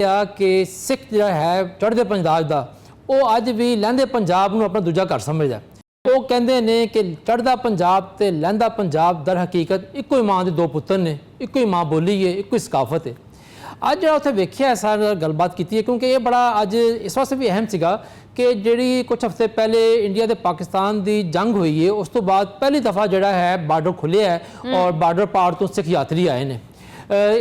ਆ ਕਿ ਸਿੱਖ ਜਿਹੜਾ ਹੈ ਚੜ੍ਹਦੇ ਪੰਜਾਬ ਦਾ ਉਹ ਅੱਜ ਵੀ ਲਹਿੰਦੇ ਪੰਜਾਬ ਨੂੰ ਆਪਣਾ ਦੂਜਾ ਘਰ ਸਮਝਦਾ। ਉਹ ਕਹਿੰਦੇ ਨੇ ਕਿ ਚੜ੍ਹਦਾ ਪੰਜਾਬ ਤੇ ਲਹਿੰਦਾ ਪੰਜਾਬ ਦਰ ਹਕੀਕਤ ਇੱਕੋ ਹੀ ਮਾਂ ਦੇ ਦੋ ਪੁੱਤਰ ਨੇ, ਇੱਕੋ ਹੀ ਮਾਂ ਬੋਲੀ ਹੈ, ਇੱਕੋ ਹੀ ਸਕਾਫਤ ਹੈ। ਅੱਜ ਜਿਹੜਾ ਉੱਥੇ ਵੇਖਿਆ ਸਾਰਾ ਗੱਲਬਾਤ ਕੀਤੀ ਹੈ ਕਿਉਂਕਿ ਇਹ ਬੜਾ ਅੱਜ ਇਸ ਵਾਸਤੇ ਵੀ ਅਹਿਮ ਸੀਗਾ ਕਿ ਜਿਹੜੀ ਕੁਝ ਹਫ਼ਤੇ ਪਹਿਲੇ ਇੰਡੀਆ ਤੇ ਪਾਕਿਸਤਾਨ ਦੀ ਜੰਗ ਹੋਈ ਹੈ, ਉਸ ਤੋਂ ਬਾਅਦ ਪਹਿਲੀ ਦਫਾ ਜਿਹੜਾ ਹੈ ਬਾਰਡਰ ਖੁੱਲ੍ਹਿਆ ਹੈ ਔਰ ਬਾਰਡਰ ਪਾਰ ਤੋਂ ਸਿੱਖ ਯਾਤਰੀ ਆਏ ਨੇ।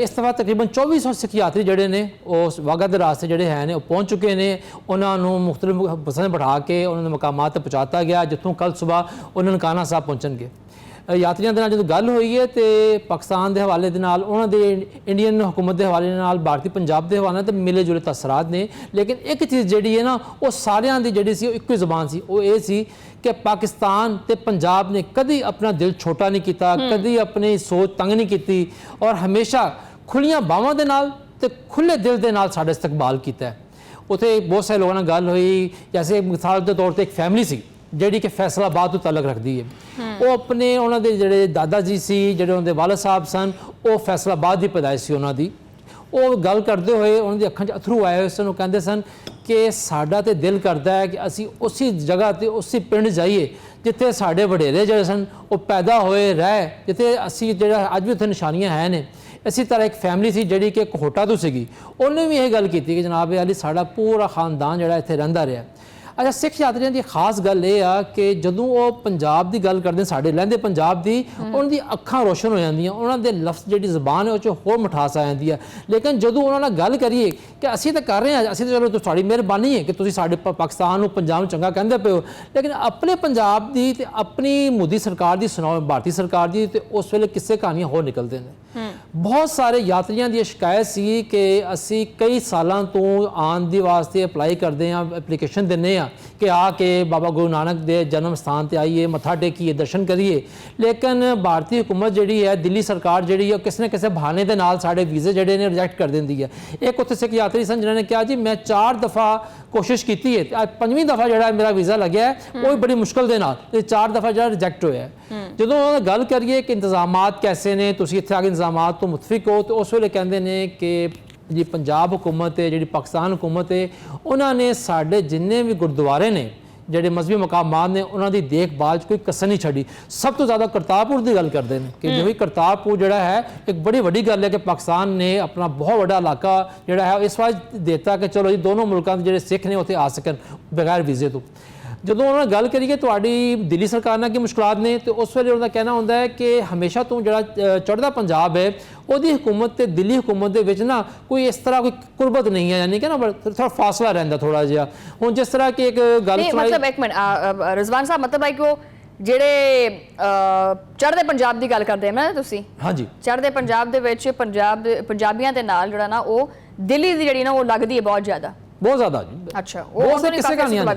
इस दफ़ा तकरीबन 2400 सिख यात्री जोड़े ने उस वाघा दे रास्ते जोड़े हैं वो पहुँच चुके हैं। उन्होंने मुख्तलिफ बसें बिठा के उन्होंने मकामात तक पहुँचाता गया जितों कल सुबह उन्होंने ननकाना साहब पहुँचणगे। यात्रियों के नाल जो गल हुई है तो पाकिस्तान के हवाले दे नाल उन्होंने इंडियन हुकूमत के हवाले नाल भारतीय पंजाब के हवाले तो मिले जुले तसरात ने, लेकिन एक चीज़ जी है ना वो सारियां दी जिहड़ी सी इक्को ज़बान सी वो ये सी कि पाकिस्तान ते पंजाब ने कभी अपना दिल छोटा नहीं किया, कभी अपनी सोच तंग नहीं की और हमेशा खुलियां बाहों के नाल ते खुले दिल के नाल साडा इस्तकबाल किया। उत्थे बहुत सारे लोगों नाल गल हुई, जैसे मिसाल के तौर पर एक फैमिली सी ਜਿਹੜੀ कि फैसलाबाद तो तलक रखती है। वो अपने उन्होंने ਜਿਹੜੇ दादा जी सी ਜਿਹੜੇ उन्होंने वालद साहब सन वो फैसलाबाद की पैदाइश सी उन्हों की। वो गल करते हुए उन्होंने अखां 'ਚ अथरू आए हुए सन। कहते सन कि साडा तो दिल करता है कि असी उसी जगह ते उसी पिंड जाइए जिथे साडे वडेरे ਜਿਹੜੇ सन वो पैदा होए रहे, जिथे असी ਜਿਹੜਾ अज भी उत्थे निशानियां है ने। इसी तरह एक फैमिली सी ਜਿਹੜੀ कि कोहटा तो सी, उन्हें भी यह गल की कि जनाब अली साडा पूरा खानदान ਜਿਹੜਾ ਇੱਥੇ ਰਹਿੰਦਾ ਰਿਹਾ। अच्छा सिख यात्रियों की खास गल ये आ कि जदों वो पंजाब की गल करते साढ़े लहंदे पंजाब की उन्होंने अखां रोशन हो जांदियां, उन्होंने लफ्ज़ जी ज़बान है वो होर मिठास आ जाती है। लेकिन जदों उन्होंने गल करिए कि असीं तो कर रहे हैं, असीं तो चलो तुहाड़ी मेहरबानी है कि तुसीं साडे पाकिस्तान नूं पंजाब नूं चंगा कहंदे पे हो, लेकिन अपने पंजाब की ते अपनी मोदी सरकार की सुनाओ, भारतीय सरकार की तो उस वेले किस्से कहानियां होर निकलते हैं। बहुत सारे यात्रियों की शिकायत सी कि असी कई सालों तो आन दी वास्ते अप्लाई करते हैं, एप्लीकेशन दिंदे आ कि आके बाबा गुरु नानक दे जन्म स्थान पर आइए, मत्था टेकीए, दर्शन करिए, लेकिन भारतीय हुकूमत जी है, दिल्ली सरकार जी है, किसी न किसी बहाने के नाल साढ़े वीज़े जोड़े ने रिजैक्ट कर देंदी है। एक उत्थे सिख यात्री सन जिन्होंने कहा जी मैं 4 दफ़ा कोशिश की है, 5वीं दफ़ा जो मेरा वीज़ा लग्या है वो भी बड़ी मुश्किल के नाल 4 दफ़ा जो रिजैक्ट होया है। जो उन्होंने गल करिए कि इंतजामात कैसे ने, तुसीं इत्थे आके इंतजामात तो मुतफिक हो, तो उस वेले कहते हैं कि जी पंजाब हुकूमत है, जी पाकिस्तान हुकूमत है, उन्होंने साढ़े जिन्ने भी गुरुद्वारे ने ਜਿਹੜੇ मजहबी मकामात ने उन्होंने देखभाल कोई कसर नहीं छड़ी। सब तो ज़्यादा करतारपुर की गल करते हैं कि जो भी करतारपुर जोड़ा है एक बड़ी वड्डी गल है कि पाकिस्तान ने अपना बहुत बड़ा इलाका जोड़ा है इस वास्ते देता कि चलो जी दोनों मुल्कों के जोड़े सिख ने उत्थे आ सकन बगैर वीज़े तो। ਜਦੋਂ ਉਹਨਾਂ ਨਾਲ ਗੱਲ ਕਰੀਏ ਤੁਹਾਡੀ ਦਿੱਲੀ ਸਰਕਾਰ ਨਾਲ ਕੀ ਮੁਸ਼ਕਲਾਤ ਨੇ ਤੇ ਉਸ ਵੇਲੇ ਉਹਦਾ ਕਹਿਣਾ ਹੁੰਦਾ ਹੈ ਕਿ ਹਮੇਸ਼ਾ ਤੋਂ ਜਿਹੜਾ ਚੜ੍ਹਦਾ ਪੰਜਾਬ ਹੈ ਉਹਦੀ ਹਕੂਮਤ ਤੇ ਦਿੱਲੀ ਹਕੂਮਤ ਦੇ ਵਿੱਚ ਨਾ ਕੋਈ ਇਸ ਤਰ੍ਹਾਂ ਕੋਈ ਕੁਰਬਤ ਨਹੀਂ ਹੈ, ਯਾਨੀ ਕਿ ਨਾ ਥੋੜਾ ਫਾਸਲਾ ਰਹਿੰਦਾ ਥੋੜਾ ਜਿਹਾ। ਹੁਣ ਜਿਸ ਤਰ੍ਹਾਂ ਕਿ ਇੱਕ ਗੱਲ ਮਤਲਬ ਇੱਕ ਮਿੰਟ ਰਿਜ਼ਵਾਨ ਸਾਹਿਬ, ਮਤਲਬ ਹੈ ਕਿ ਉਹ ਜਿਹੜੇ ਚੜ੍ਹਦੇ ਪੰਜਾਬ ਦੀ ਗੱਲ ਕਰਦੇ ਨਾ ਤੁਸੀਂ, ਹਾਂਜੀ ਚੜ੍ਹਦੇ ਪੰਜਾਬ ਦੇ ਵਿੱਚ ਪੰਜਾਬੀਆਂ ਦੇ ਨਾਲ ਜਿਹੜਾ ਨਾ ਉਹ ਦਿੱਲੀ ਦੀ ਜਿਹੜੀ ਨਾ ਉਹ ਲੱਗਦੀ ਹੈ ਬਹੁਤ ਜ਼ਿਆਦਾ, बहुत ज़्यादा जी। अच्छा बहुत से किस्से कहानियां मैं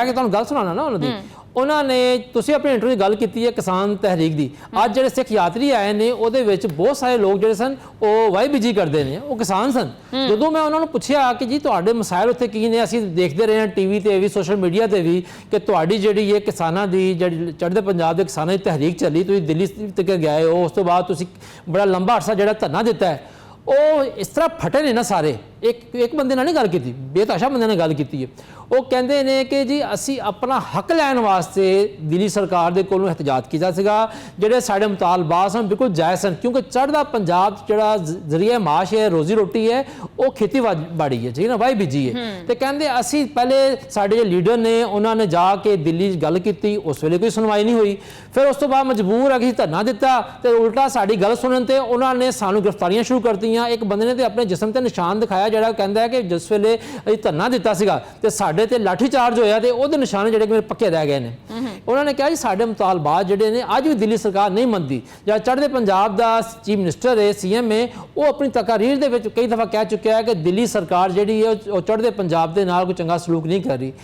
कि तुहानूं गल सुनाना ना उन्होंने उन्होंने तुसीं अपने इंटरव्यू गल की है किसान तहरीक की। अज जिहड़े सिख यात्री आए ने उहदे विच बहुत सारे लोग जिहड़े सन वो वाही बिजी करते हैं, वो किसान सन। जदों मैं उन्होंने पूछा कि जी तुहाडे मसाइल उत्थे की ने, असीं देखते रहे हैं टीवी ते भी सोशल मीडिया ते भी कि तुहाडी जिहड़ी ये किसानां दी जिहड़ी चढ़दे पंजाब दे किसानां दी तहरीक चली, तुसीं दिल्ली तक गए हो, उस तो बाद तुसीं बड़ा लंबा अरसा जिहड़ा धरना दिता है, वो इस तरह फटे ने ना सारे। एक बंदे ने नहीं गल की, बेतहाशा बंदे ने गल की है। वो कहते हैं कि जी असी अपना हक लैन वास्ते दिल्ली सरकार के कोलों एहतजाज किया सीगा, जिहड़े साडे मुतालबात सन बिल्कुल जायज़ सन क्योंकि चढ़दा पंजाब जिहड़ा जरिया माश है, रोजी रोटी है, वो खेती बाड़ी है, ठीक है ना, वाही बीजी है। तो कहते असी पहले साडे जो लीडर ने उन्होंने जाके दिल्ली गल की, उस वेले कोई सुनवाई नहीं हुई। फिर उस तो बाद मजबूर असीं धरना दिता तो उल्टा साडी गल सुनन ते उन्होंने सानू गिरफ्तारियां शुरू कर दियां। एक बंदे ने तो अपने जिस्म ते निशान दिखाया ਜਿਹੜਾ ਕਹਿੰਦਾ ਹੈ ਕਿ ਜਿਸ ਵੇਲੇ ਅਸੀਂ ਧਰਨਾ ਦਿੱਤਾ ਸੀਗਾ ਤੇ ਸਾਡੇ ਤੇ ਲਾਠੀ ਚਾਰਜ ਹੋਇਆ ਤੇ ਉਹਦੇ ਨਿਸ਼ਾਨੇ ਜਿਹੜੇ ਮੇਰੇ ਪੱਕੇ ਰਹਿ ਗਏ ਨੇ। ਉਹਨਾਂ ਨੇ ਕਿਹਾ ਜੀ ਸਾਡੇ ਮੁਤਾਲਬਾਤ ਜਿਹੜੇ ਨੇ ਅੱਜ ਵੀ ਦਿੱਲੀ ਸਰਕਾਰ ਨਹੀਂ ਮੰਨਦੀ। ਜਿਹੜਾ ਚੜ੍ਹਦੇ ਪੰਜਾਬ ਦਾ ਚੀਫ ਮਿਨਿਸਟਰ ਹੈ, ਸੀਐਮ ਹੈ, ਉਹ ਆਪਣੀ ਤਕਾਰੀਰ ਦੇ ਵਿੱਚ ਕਈ ਦਫਾ ਕਹਿ ਚੁੱਕਿਆ ਹੈ ਕਿ ਦਿੱਲੀ ਸਰਕਾਰ ਜਿਹੜੀ ਹੈ ਉਹ ਚੜ੍ਹਦੇ ਪੰਜਾਬ ਦੇ ਨਾਲ ਕੋਈ ਚੰਗਾ ਸਲੂਕ ਨਹੀਂ ਕਰ ਰਹੀ।